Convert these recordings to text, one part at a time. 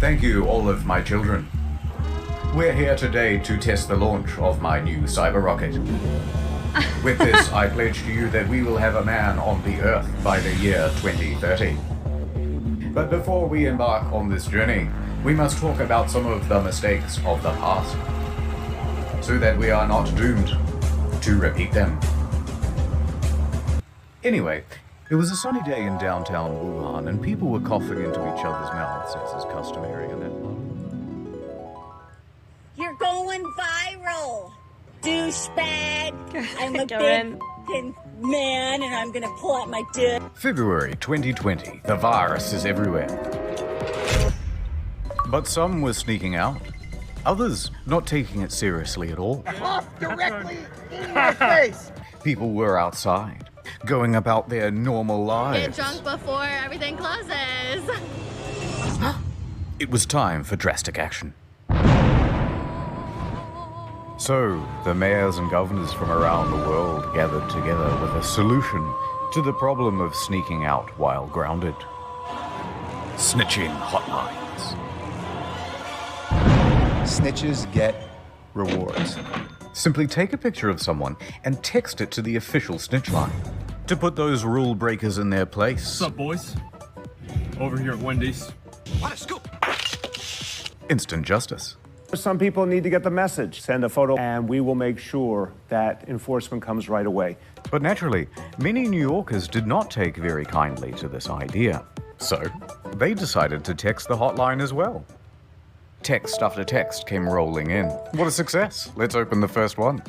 Thank you, all of my children. We're here today to test the launch of my new cyber rocket. With this, I pledge to you that we will have a man on the Earth by the year 2030. But before we embark on this journey, we must talk about some of the mistakes of the past, so that we are not doomed to repeat them. Anyway, it was a sunny day in downtown Wuhan, and people were coughing into each other's mouths, as is customary in that part. You're going viral, douchebag. I'm a big man, and I'm gonna pull out my dick. February 2020, TheVarus is everywhere. But some were sneaking out, others not taking it seriously at all. Cough directly in my face! People were outside, going about their normal lives. Get drunk before everything closes. It was time for drastic action. So, the mayors and governors from around the world gathered together with a solution to the problem of sneaking out while grounded. Snitching hotlines. Snitches get rewards. Simply take a picture of someone and text it to the official snitch line to put those rule breakers in their place. What's up, boys? Over here at Wendy's. What a scoop! Instant justice. Some people need to get the message. Send a photo and we will make sure that enforcement comes right away. But naturally, many New Yorkers did not take very kindly to this idea. So, they decided to text the hotline as well. Text after text came rolling in. What a success. Let's open the first one.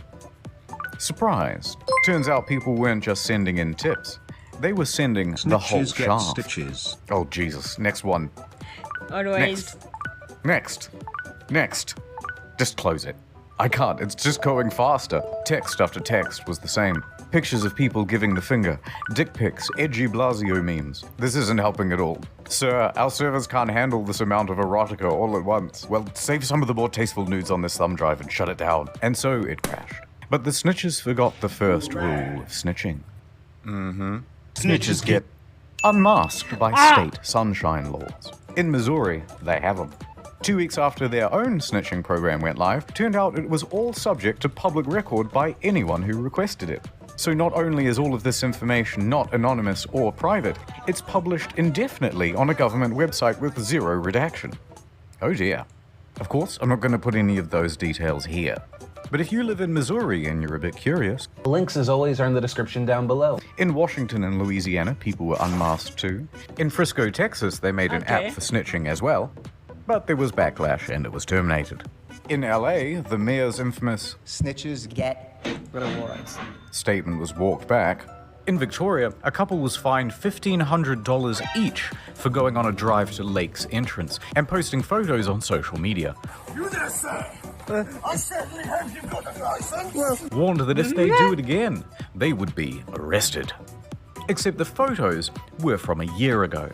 Surprise. Turns out people weren't just sending in tips. They were sending the whole Snitches get shaft. stitches. Oh, Jesus. Next one. Always. Next. Just close it. I can't. It's just going faster. Text after text was the same. Pictures of people giving the finger. Dick pics. Edgy Blasio memes. This isn't helping at all. Sir, our servers can't handle this amount of erotica all at once. Well, save some of the more tasteful nudes on this thumb drive and shut it down. And so it crashed. But the snitches forgot the first rule of snitching. Snitches get unmasked by state sunshine laws. In Missouri, they have them. 2 weeks after their own snitching program went live, turned out it was all subject to public record by anyone who requested it. So not only is all of this information not anonymous or private, it's published indefinitely on a government website with zero redaction. Oh dear. Of course, I'm not going to put any of those details here. But if you live in Missouri and you're a bit curious, links as always are in the description down below. In Washington and Louisiana, people were unmasked too. In Frisco, Texas, they made an app for snitching as well. But there was backlash and it was terminated. In LA, the mayor's infamous Snitches get rewards statement was walked back. In Victoria, a couple was fined $1,500 each for going on a drive to Lake's entrance and posting photos on social media. You there, sir? I certainly hope you've got a license. Warned that if they do it again, they would be arrested. Except the photos were from a year ago.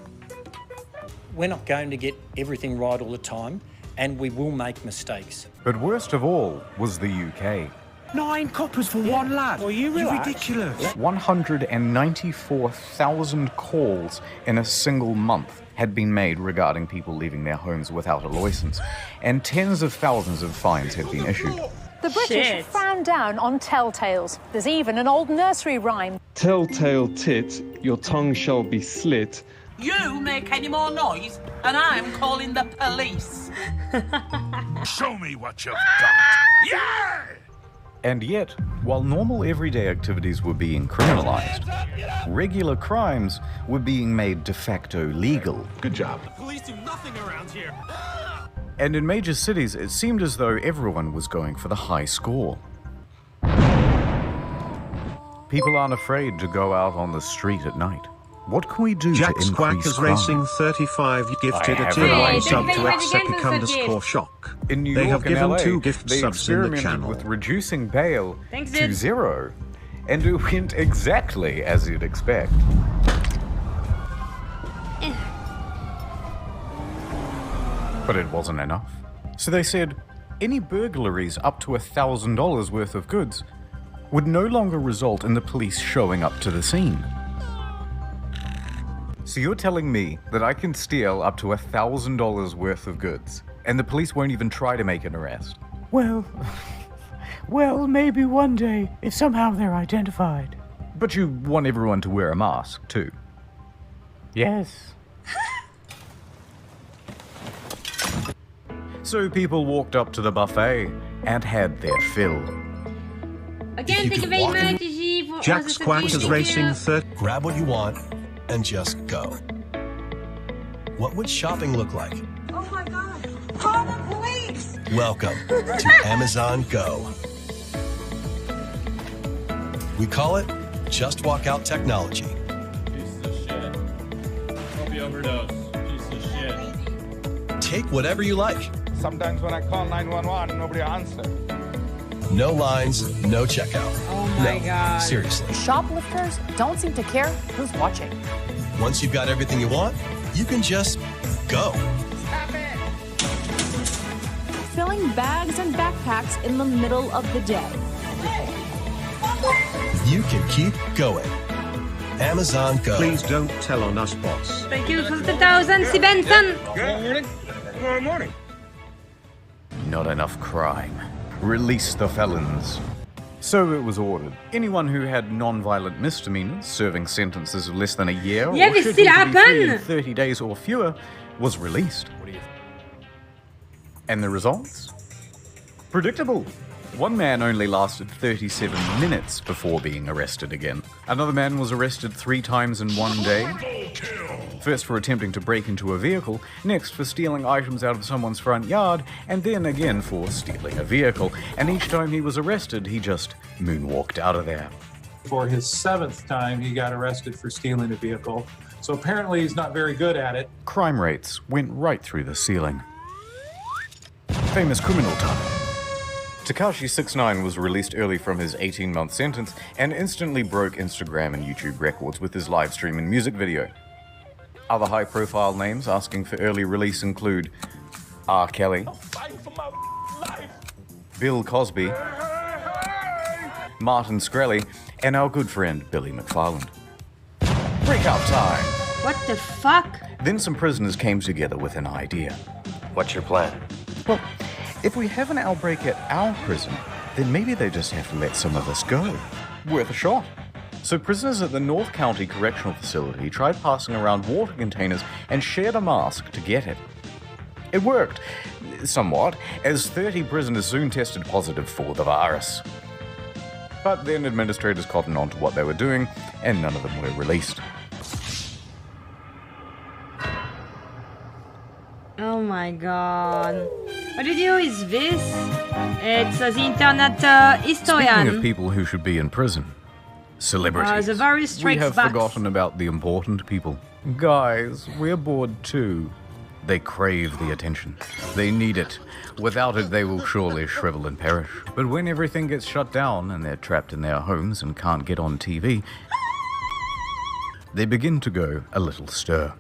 We're not going to get everything right all the time, and we will make mistakes. But worst of all was the UK. 9 coppers for one lad. Well, you relax. Ridiculous. 194,000 calls in a single month had been made regarding people leaving their homes without a license, and tens of thousands of fines had been issued. The British frown down on telltales. There's even an old nursery rhyme. Telltale tit, your tongue shall be slit. You make any more noise, and I'm calling the police. Show me what you've got. Yeah! And yet, while normal everyday activities were being criminalized, regular crimes were being made de facto legal. Good job. The police do nothing around here. And in major cities, it seemed as though everyone was going for the high score. People aren't afraid to go out on the street at night. What can we do Jack to increase Squackers crime? Racing 35 gifted a tier 1 sub to Xepic_shock. In New They York have and given LA, 2 gift they subs in the experimented channel. with reducing bail Thanks, to dude. 0, and it went exactly as you'd expect. But it wasn't enough. So they said any burglaries up to $1,000 worth of goods would no longer result in the police showing up to the scene. So you're telling me that I can steal up to $1,000 worth of goods, and the police won't even try to make an arrest? Well, maybe one day, if somehow they're identified. But you want everyone to wear a mask, too. Yes. So people walked up to the buffet and had their fill. Again, thank you very much, Gigi, for Jack's Quackers Racing 30. Grab what you want and just go. What would shopping look like? Oh my God! Call the police! Welcome to Amazon Go. We call it Just Walk Out Technology. Piece of shit. Hope you overdose. Piece of shit. Take whatever you like. Sometimes when I call 911, nobody answers. No lines, no checkout. Oh my God. Seriously. Shoplifters don't seem to care who's watching. Once you've got everything you want, you can just go. Stop it. Filling bags and backpacks in the middle of the day. You can keep going. Amazon Go. Please don't tell on us, boss. Thank you for the 1,000, Si Benson. Good morning. Good morning. Not enough crime. Release the felons. So it was ordered. Anyone who had non-violent misdemeanors, serving sentences of less than a year, Yeah, or this scheduled still to be free in happen. 30 days or fewer, was released. And the results? Predictable. One man only lasted 37 minutes before being arrested again. Another man was arrested 3 times in one day. First for attempting to break into a vehicle, next for stealing items out of someone's front yard, and then again for stealing a vehicle. And each time he was arrested, he just moonwalked out of there. For his 7th time, he got arrested for stealing a vehicle. So apparently he's not very good at it. Crime rates went right through the ceiling. Famous criminal time. Tekashi 69 was released early from his 18-month sentence and instantly broke Instagram and YouTube records with his live stream and music video. Other high-profile names asking for early release include R. Kelly, Bill Cosby, Martin Shkreli, and our good friend Billy McFarland. Breakout time! What the fuck? Then some prisoners came together with an idea. What's your plan? Well, if we have an outbreak at our prison, then maybe they just have to let some of us go. Worth a shot. So prisoners at the North County Correctional Facility tried passing around water containers and shared a mask to get it. It worked, somewhat, as 30 prisoners soon tested positive for the virus. But then administrators cottoned on to what they were doing, and none of them were released. Oh my God. What video is this? It's the internet historian. Speaking of people who should be in prison, celebrities. TheVarus Strakes We have back. forgotten about the important people. Guys, we're bored too. They crave the attention. They need it. Without it, they will surely shrivel and perish. But when everything gets shut down and they're trapped in their homes and can't get on TV, they begin to go a little stir.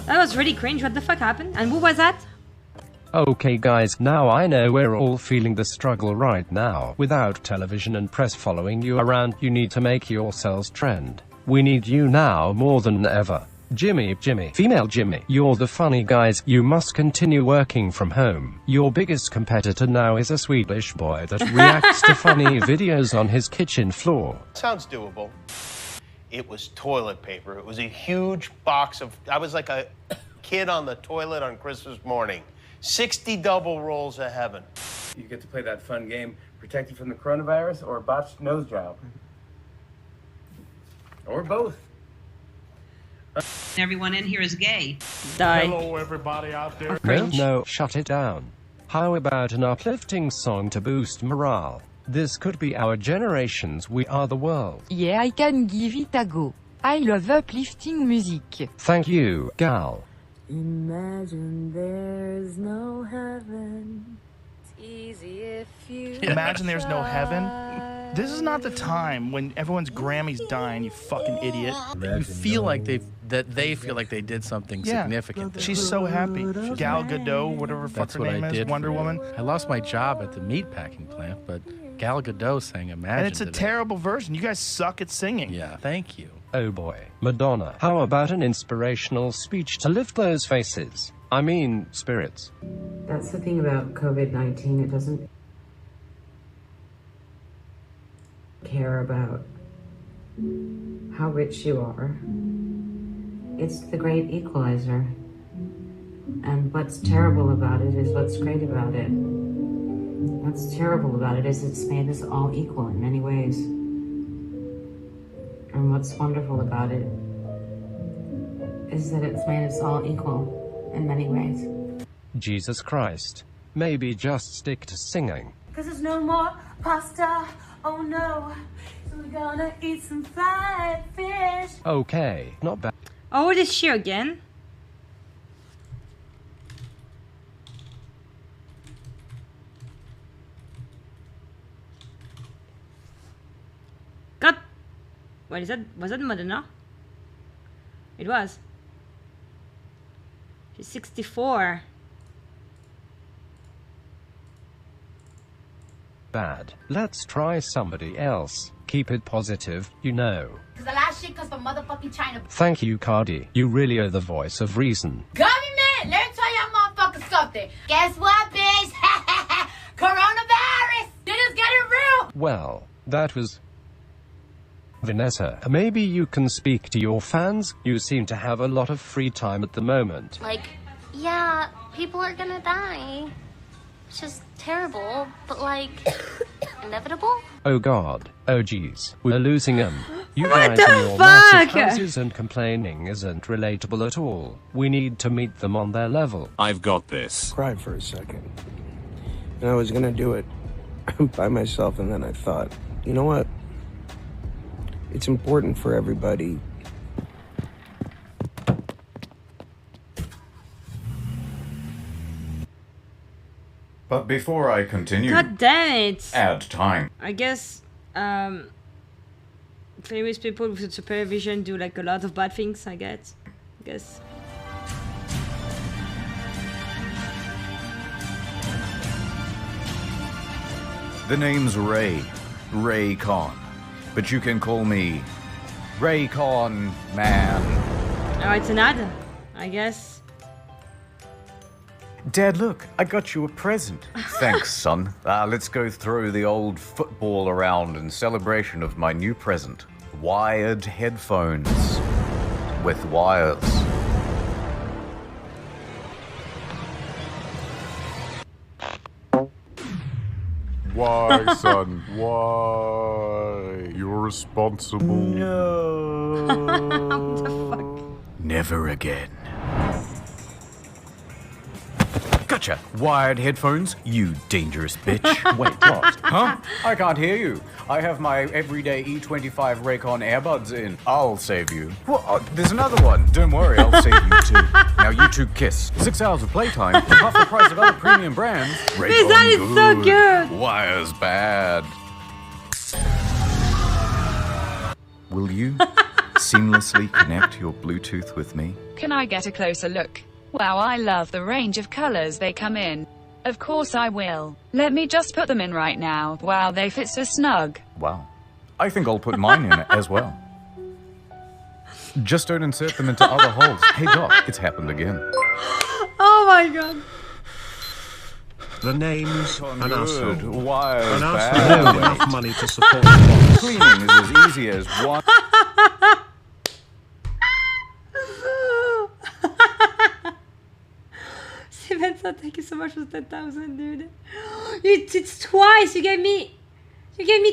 That was really cringe. What the fuck happened? And who was that? Okay guys, now I know we're all feeling the struggle right now. Without television and press following you around, you need to make yourselves trend. We need you now more than ever. Jimmy, female Jimmy, you're the funny guys. You must continue working from home. Your biggest competitor now is a Swedish boy that reacts to funny videos on his kitchen floor. Sounds doable. It was toilet paper. It was a huge box of, I was like a kid on the toilet on Christmas morning. 60 double rolls of heaven. You get to play that fun game, protect you from the coronavirus or a botched nose job. Or both. Everyone in here is gay. Die. Hello, everybody out there. No, shut it down. How about an uplifting song to boost morale? This could be our generation's We Are the World. Yeah, I can give it a go. I love uplifting music. Thank you, gal. Imagine there's no heaven. It's easy if you Imagine there's no heaven. This is not the time when everyone's Grammy's dying, you fucking idiot. You feel like they feel like they did something significant. She's so happy. Gal Gadot, whatever the fuck That's her what name I is, did Wonder for you. Woman. I lost my job at the meatpacking plant, but Gal Gadot sang Imagine And it's a today. terrible version. You guys suck at singing. Yeah, thank you. Oh boy. Madonna, how about an inspirational speech to lift those faces? I mean, spirits. That's the thing about COVID-19. It doesn't care about how rich you are. It's the great equalizer. And what's terrible about it is what's great about it. What's terrible about it is it's made us all equal in many ways. And what's wonderful about it is that it's made us all equal in many ways. Jesus Christ. Maybe just stick to singing. Cause there's no more pasta, oh no. So we're gonna eat some fried fish. Okay, not bad. Oh, what is she again? God. What is that? Was that Madonna? It was. She's 64. Bad. Let's try somebody else. Keep it positive, you know. Cause the last shit comes from motherfucking China. Thank you, Cardi. You really are the voice of reason. Government, let me tell y'all motherfuckers something. Guess what, bitch? Coronavirus! They just get it real! Well, that was... Vanessa, maybe you can speak to your fans? You seem to have a lot of free time at the moment. Like, yeah, people are gonna die. It's just terrible, but like, inevitable? Oh god. Oh geez. We're losing them. You What guys in the your massive fuck? houses and complaining isn't relatable at all. We need to meet them on their level. I've got this. Cried for a second. And I was gonna do it by myself, and then I thought, you know what? It's important for everybody. But before I continue, God damn it! add time. I guess famous people with supervision do like a lot of bad things. I guess. The name's Ray Con. But you can call me Ray Con, man. Oh, it's an ad, I guess. Dad, look, I got you a present. Thanks, son. Let's go throw the old football around in celebration of my new present. Wired headphones with wires. Why, son? Why? You're responsible. No. What the fuck? Never again. Gotcha. Wired headphones, you dangerous bitch. Wait, what? Huh? I can't hear you. I have my everyday E25 Raycon earbuds in. I'll save you. Well, there's another one. Don't worry, I'll save you too. Now you two kiss. 6 hours of playtime for half the price of other premium brands. Raycon That is so good. Wires bad. Will you seamlessly connect your Bluetooth with me? Can I get a closer look? Wow, I love the range of colors they come in. Of course I will. Let me just put them in right now. Wow, they fit so snug. Wow. I think I'll put mine in as well. Just don't insert them into other holes. Hey Doc, it's happened again. Oh my god. The name's an asshole. Wires An bad. asshole with enough money to support the Cleaning is as easy as one. Vincent, thank you so much for 10,000, dude. It's twice. You gave me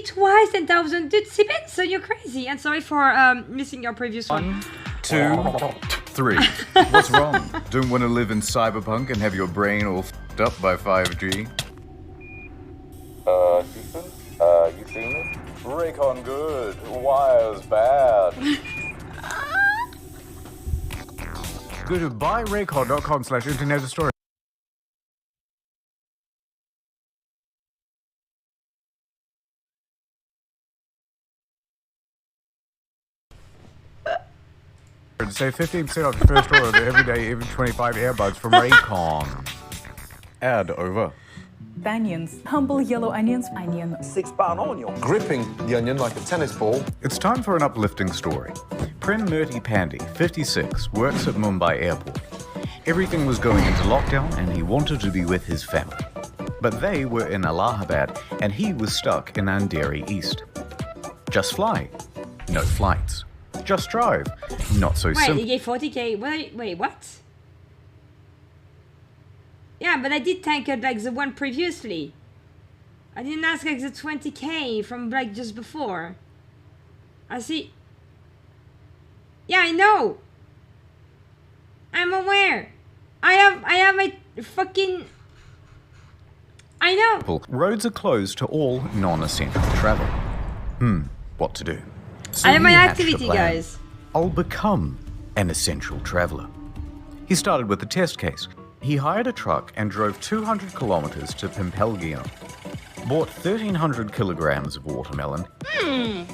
twice 10,000, dude. So you're crazy. And sorry for missing your previous one. 1, 2, 3. What's wrong? Don't want to live in cyberpunk and have your brain all f***ed up by 5G? Houston? You seen it? Raycon good, wires bad. Go to buyraycon.com/internet story. Save 15% off your first order of the everyday even 25 earbuds from Raycon. Ad over. Onions. Humble yellow onions. Onion. 6-pound onion. Gripping the onion like a tennis ball. It's time for an uplifting story. Prem Murthy Pandey, 56, works at Mumbai airport. Everything was going into lockdown and he wanted to be with his family. But they were in Allahabad and he was stuck in Andheri East. Just fly. No flights. Just drive. Not so simple. Wait, he gave 40k. Wait, what? Yeah, but I did tank it like the one previously. I didn't ask like the 20k from like just before. I see. Yeah, I know. I'm aware. I have my fucking. I know. Roads are closed to all non-essential travel. What to do? So I have my he hatched a activity, plan. guys. I'll become an essential traveler. He started with a test case. He hired a truck and drove 200 kilometers to Pimpelgian. Bought 1,300 kilograms of watermelon.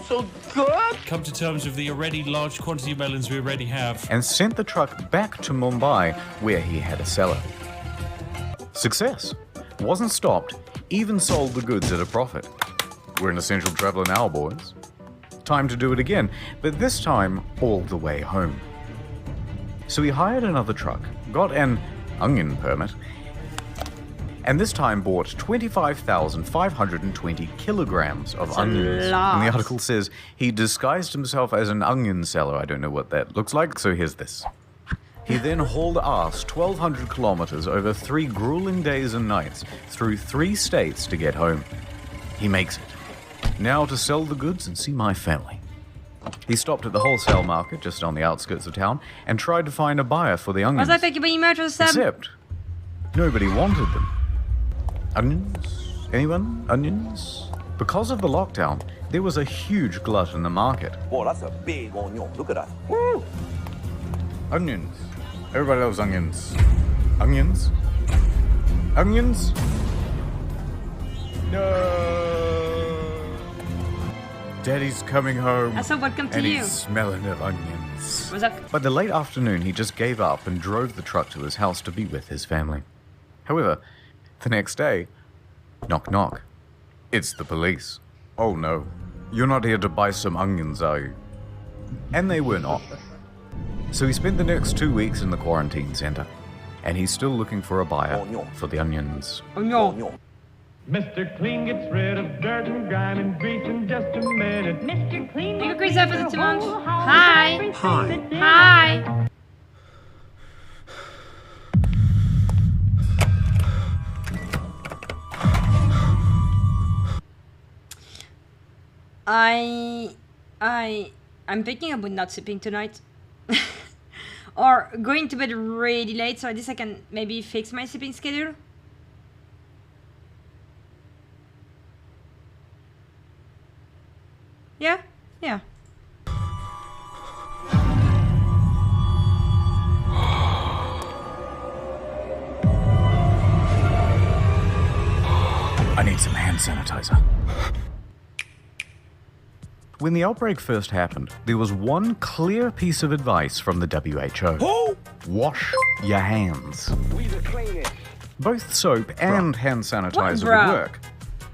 So good. Come to terms with the already large quantity of melons we already have. And sent the truck back to Mumbai, where he had a cellar. Success. Wasn't stopped, even sold the goods at a profit. We're an essential traveler now, boys. Time to do it again, but this time all the way home. So he hired another truck, got an onion permit, and this time bought 25,520 kilograms of onions. And the article says he disguised himself as an onion seller. I don't know what that looks like, so here's this. He then hauled ass 1,200 kilometers over 3 grueling days and nights through 3 states to get home. He makes it. Now to sell the goods and see my family. He stopped at the wholesale market just on the outskirts of town and tried to find a buyer for the onions. Was that thank you very much for the sub? Except nobody wanted them. Onions? Anyone? Onions? Because of the lockdown, there was a huge glut in the market. Boy, that's a big onion. Look at that. Woo! Onions. Everybody loves onions. Onions? Onions? No. Daddy's coming home. I said welcome to and you. He's smelling of onions. What's up? By the late afternoon, he just gave up and drove the truck to his house to be with his family. However, the next day, knock knock. It's the police. Oh no, you're not here to buy some onions, are you? And they were not. So he spent the next 2 weeks in the quarantine center, and he's still looking for a buyer for the onions. Onion. Mr. Clean gets rid of dirt and grime and grease in just a minute. Mr. Clean. Thank you, Chris, for the 2 months. Hi. Hi. Hi. I'm thinking about not sleeping tonight. Or going to bed really late, so at least I can maybe fix my sleeping schedule. Yeah? Yeah. I need some hand sanitizer. When the outbreak first happened, there was one clear piece of advice from the WHO. Wash your hands. Both soap and hand sanitizer would work.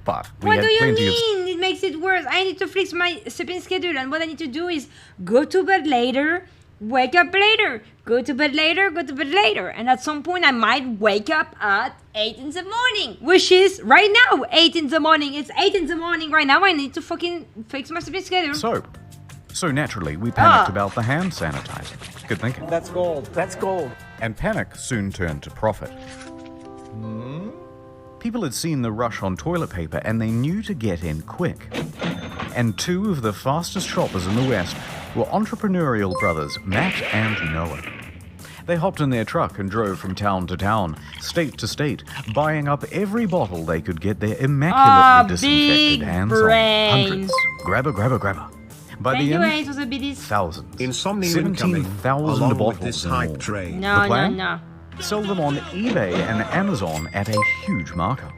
But we What had do you plenty mean? It makes it worse. I need to fix my sleeping schedule, and what I need to do is go to bed later, wake up later, go to bed later, go to bed later. And at some point, I might wake up at 8 in the morning, which is right now 8 in the morning. It's 8 in the morning right now. I need to fucking fix my sleeping schedule. So naturally, we panicked about the hand sanitizer. Good thinking. That's gold. That's gold. And panic soon turned to profit. People had seen the rush on toilet paper and they knew to get in quick. And 2 of the fastest shoppers in the West were entrepreneurial brothers, Matt and Noah. They hopped in their truck and drove from town to town, state to state, buying up every bottle they could get their immaculately disinfected hands on. Hundreds. Grabber, grabber, grabber. By the end, thousands. Insomnia 17,000 bottles this in hype all. train. No, The plan? no. Sell them on eBay and Amazon at a huge markup.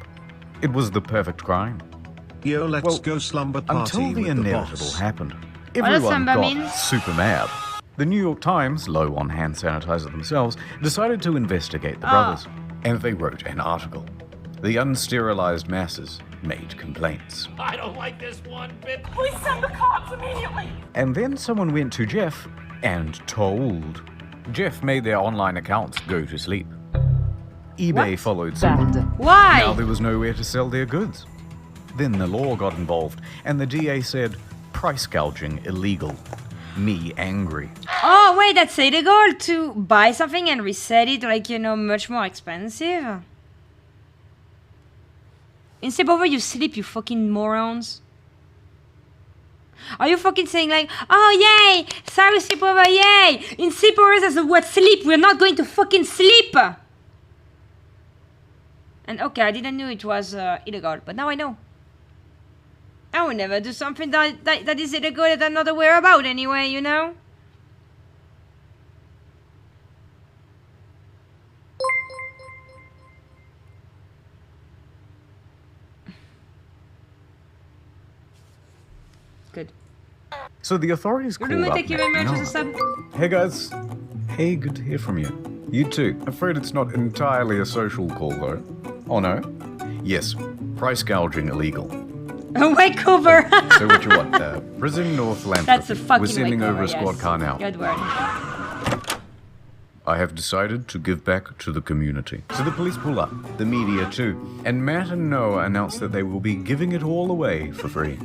It was the perfect crime. Yo, let's go slumber party Until the with inevitable boss. happened. does Everyone slumber got mean? super mad. The New York Times, low on hand sanitizer themselves, decided to investigate the brothers. And they wrote an article. the unsterilized masses made complaints. I don't like this one bit. Please send the cops immediately. And then someone went to Jeff and told. Jeff made their online accounts go to sleep. eBay followed suit. Why? Now there was nowhere to sell their goods. Then the law got involved, and the DA said, price gouging illegal. Me angry. Oh, wait, that's illegal to buy something and resell it, like, you know, much more expensive? In sleepover, you sleep, you fucking morons. Are you fucking saying like, oh, yay, Saruei sleepover, yay! In sleepovers, as the word sleep, we're not going to fucking sleep! And okay, I didn't know it was illegal, but now I know. I would never do something that is illegal that I'm not aware about anyway, you know? Good. So the authorities called up. Thank you very much as a sub. Hey guys. Hey, good to hear from you. You too. Afraid it's not entirely a social call though. Oh no? Yes. Price gouging illegal. Wakeover! So what you want? Prison or philanthropy? That's a fucking We're sending wakeover, over a squad yes. car now. Good word. I have decided to give back to the community. So the police pull up, the media too, and Matt and Noah announced that they will be giving it all away for free.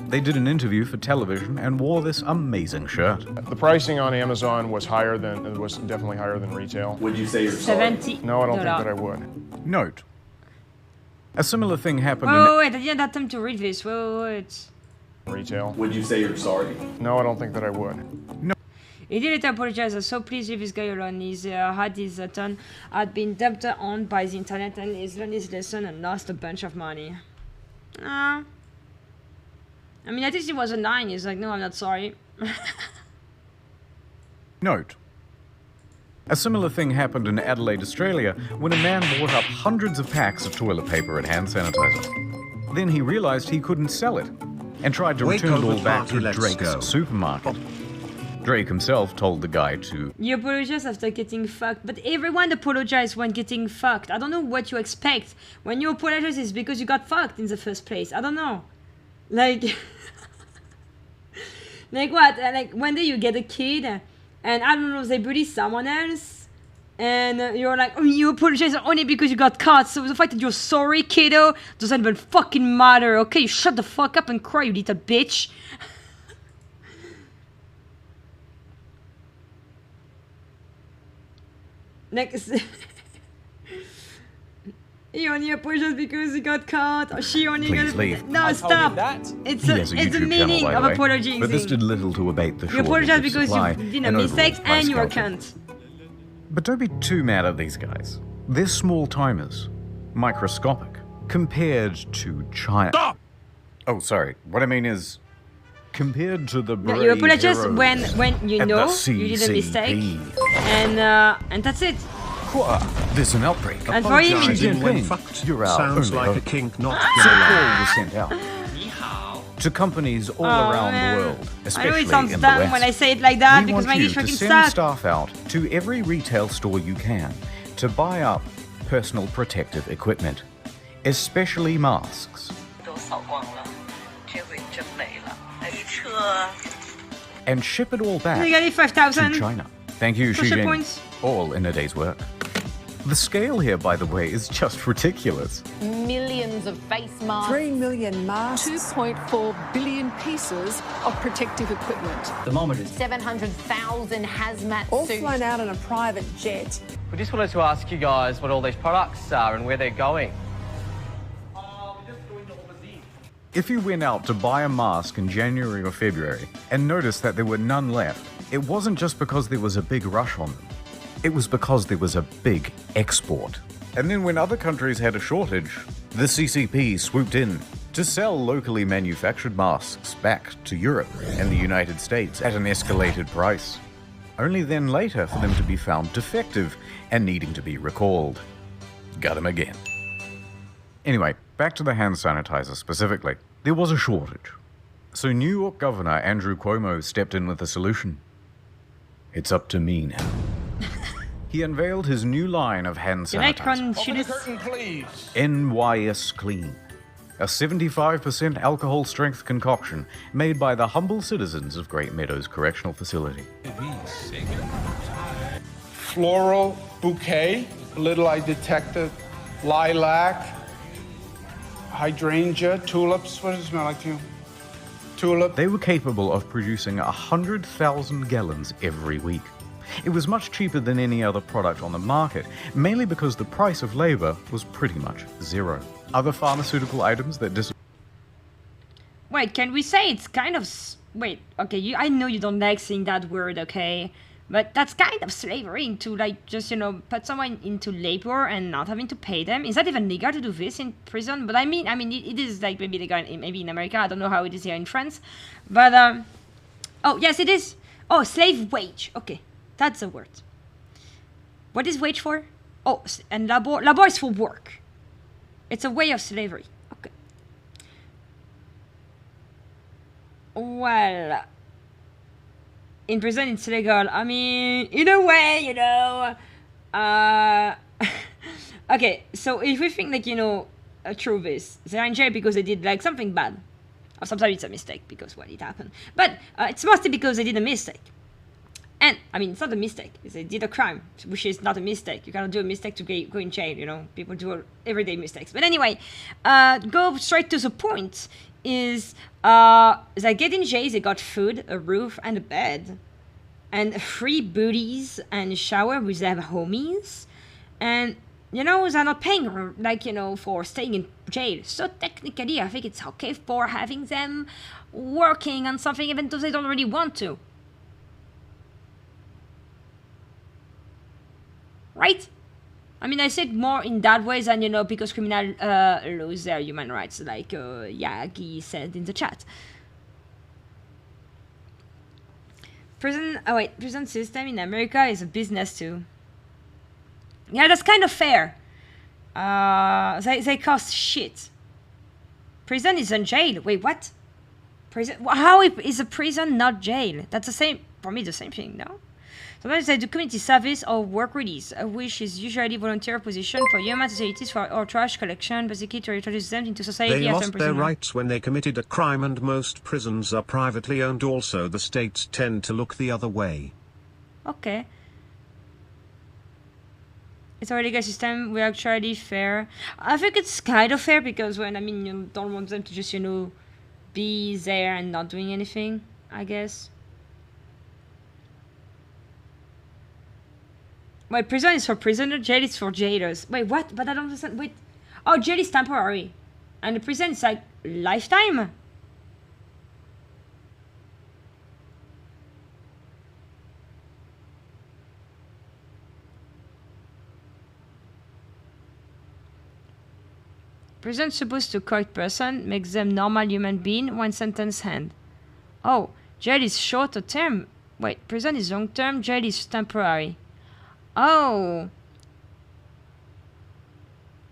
They did an interview for television and wore this amazing shirt. The pricing on Amazon was definitely higher than retail. Would you say you're $70. No, I don't think that I would. Note. A similar thing happened Wait, I didn't have time to read this. Wait. Retail. Would you say you're sorry? No, I don't think that I would. No. He didn't apologize. I'm so pleased with this guy alone. He's had his turn, had been dumped on by the internet, and he's learned his lesson and lost a bunch of money. I mean, at least he wasn't lying. He's like, no, I'm not sorry. Note. A similar thing happened in Adelaide, Australia, when a man bought up hundreds of packs of toilet paper and hand sanitizer. Then he realized he couldn't sell it, and tried to return it all back to Drake's supermarket. Drake himself told the guy to... You apologize after getting fucked, but everyone apologizes when getting fucked. I don't know what you expect. When you apologize, it's because you got fucked in the first place. I don't know. Like... like what? Like one day you get a kid, and I don't know, they bully someone else, and you're like, oh, you apologize only because you got caught, so the fact that you're sorry, kiddo, doesn't even fucking matter, okay? You shut the fuck up and cry, you little bitch. Next. He only apologized because he got caught, or she only Please got... leave. No, stop! It's the meaning by of the way, apologizing. but this did little to abate the You shortage apologize of because supply you did a and mistake overall price and you're a gouging. cunt. But don't be too mad at these guys. They're small timers, microscopic, compared to China. Stop! Oh, sorry. What I mean is, compared to the brave You apologize heroes when you at know the you did a mistake, CCP. and that's it. There's an outbreak. And for him, Apologizing when fucked You're out. sounds only like a hope. kink not So a gonna call lie. was sent out to companies all around man. the world, I know especially it sounds in the dumb West. when I say it like that We because want my you dish to fucking send sucks. staff out to every retail store you can to buy up personal protective equipment, especially masks. And ship it all back You got it, 5,000 to China. Thank you, Xi social Jinping. points. All in a day's work. The scale here, by the way, is just ridiculous. Millions of face masks. 3 million masks. 2.4 billion pieces of protective equipment. Thermometers. 700,000 hazmat All suits. flown out on a private jet. We just wanted to ask you guys what all these products are and where they're going. If you went out to buy a mask in January or February and noticed that there were none left, it wasn't just because there was a big rush on them. It was because there was a big export. And then when other countries had a shortage, the CCP swooped in to sell locally manufactured masks back to Europe and the United States at an escalated price. Only then later for them to be found defective and needing to be recalled. Got him again. Anyway, back to the hand sanitizer specifically. There was a shortage. So New York Governor Andrew Cuomo stepped in with a solution. It's up to me now. he unveiled his new line of hand Can I sanitizer, Open the curtain, please. NYS Clean. A 75% alcohol strength concoction made by the humble citizens of Great Meadows Correctional Facility. Floral bouquet. A little I detected lilac, hydrangea, tulips. What does it smell like to you? Tulip. They were capable of producing 100,000 gallons every week. It was much cheaper than any other product on the market, mainly because the price of labor was pretty much zero. Other pharmaceutical items that Wait, can we say it's kind of... Wait, okay, I know you don't like saying that word, okay? But that's kind of slavery to, like, just, you know, put someone into labor and not having to pay them. Is that even legal to do this in prison? But I mean, it is, like, maybe legal maybe in America. I don't know how it is here in France. But, oh, yes, it is. Oh, slave wage. Okay, that's a word. What is wage for? Oh, and labor. Labor is for work. It's a way of slavery. Okay. Well... In prison, it's legal. I mean, in a way, you know. Okay, so if we think, like, you know, through this, they're in jail because they did, like, something bad. Or sometimes it's a mistake because, well, it happened. But it's mostly because they did a mistake. And, I mean, it's not a mistake. They did a crime, which is not a mistake. You cannot do a mistake to go in jail, you know. People do everyday mistakes. But anyway, go straight to the point. Is they get in jail, they got food, a roof, and a bed, and free booties, and a shower with their homies, and, you know, they're not paying, like, you know, for staying in jail. So technically, I think it's okay for having them working on something even though they don't really want to. Right? I mean, I said more in that way than, you know, because criminal lose their human rights, like Yagi said in the chat. Prison system in America is a business too. Yeah, that's kind of fair. They cost shit. Prison is in jail. Wait, what? Prison? How is a prison not jail? That's the same, for me, the same thing, no? Sometimes they do community service or work release, which is usually volunteer position for human societies or trash collection, basically to introduce them into society. They after lost their imprisonment. rights when they committed a crime, and most prisons are privately owned. Also, the states tend to look the other way. Okay. It's our legal system. We're actually fair. I think it's kind of fair because when, I mean, you don't want them to just, you know, be there and not doing anything, I guess. Wait, prison is for prisoner, jail is for jailers. Wait, what? But I don't understand. Wait. Oh, jail is temporary. And the prison is like lifetime? Prison supposed to correct person, makes them normal human being, one sentence hand. Oh, jail is shorter term. Wait, prison is long term, jail is temporary. Oh.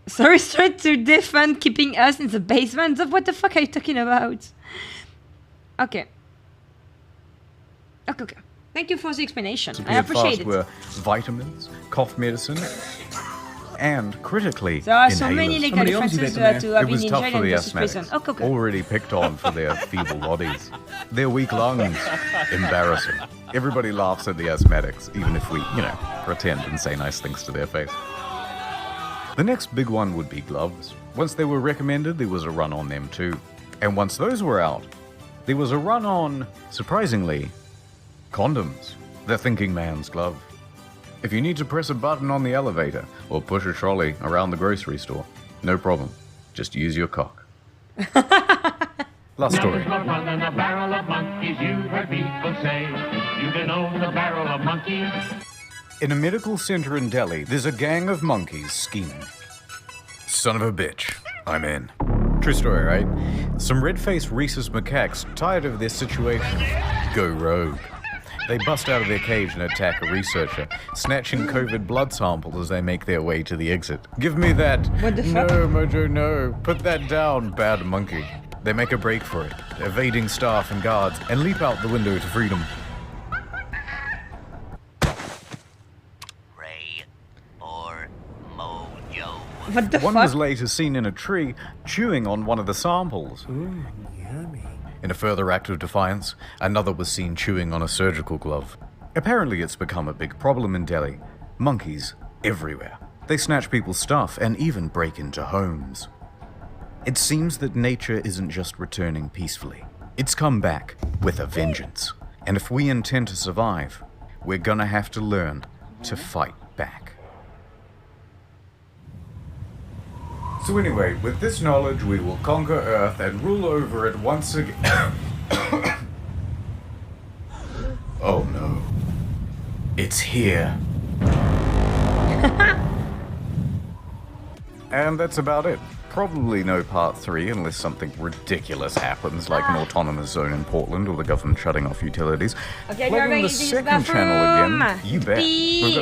So restrained to defend keeping us in the basement? What the fuck are you talking about? Okay. Okay. Thank you for the explanation. I appreciate it. Were vitamins, cough medicine, and critically, there are so inhalers. many legal differences to have been in jail and versus prison. Okay. Already picked on for their feeble bodies, their weak lungs. Embarrassing. Everybody laughs at the asthmatics, even if we, you know, pretend and say nice things to their face. The next big one would be gloves. Once they were recommended, there was a run on them too. And once those were out, there was a run on, surprisingly, condoms. The thinking man's glove. If you need to press a button on the elevator or push a trolley around the grocery store, no problem. Just use your cock. Last story. Run in a barrel of monkeys, you've heard people say. You can own a barrel of monkeys. In a medical center in Delhi, there's a gang of monkeys scheming. Son of a bitch, I'm in. True story, right? Some red-faced rhesus macaques, tired of their situation, go rogue. They bust out of their cage and attack a researcher, snatching COVID blood samples as they make their way to the exit. Give me that. What the fuck? No, Mojo, no. Put that down, bad monkey. They make a break for it, evading staff and guards, and leap out the window to freedom. Ray, What the One fuck? was later seen in a tree chewing on one of the samples. In a further act of defiance, another was seen chewing on a surgical glove. Apparently it's become a big problem in Delhi. Monkeys everywhere. They snatch people's stuff and even break into homes. It seems that nature isn't just returning peacefully. It's come back with a vengeance. And if we intend to survive, we're gonna have to learn to fight back. So anyway, with this knowledge, we will conquer Earth and rule over it once again. Oh no. It's here. And that's about it. Probably no part 3 unless something ridiculous happens, like an autonomous zone in Portland or the government shutting off utilities. Okay, Like we're on going the to use second channel bathroom. again. You bet. We've got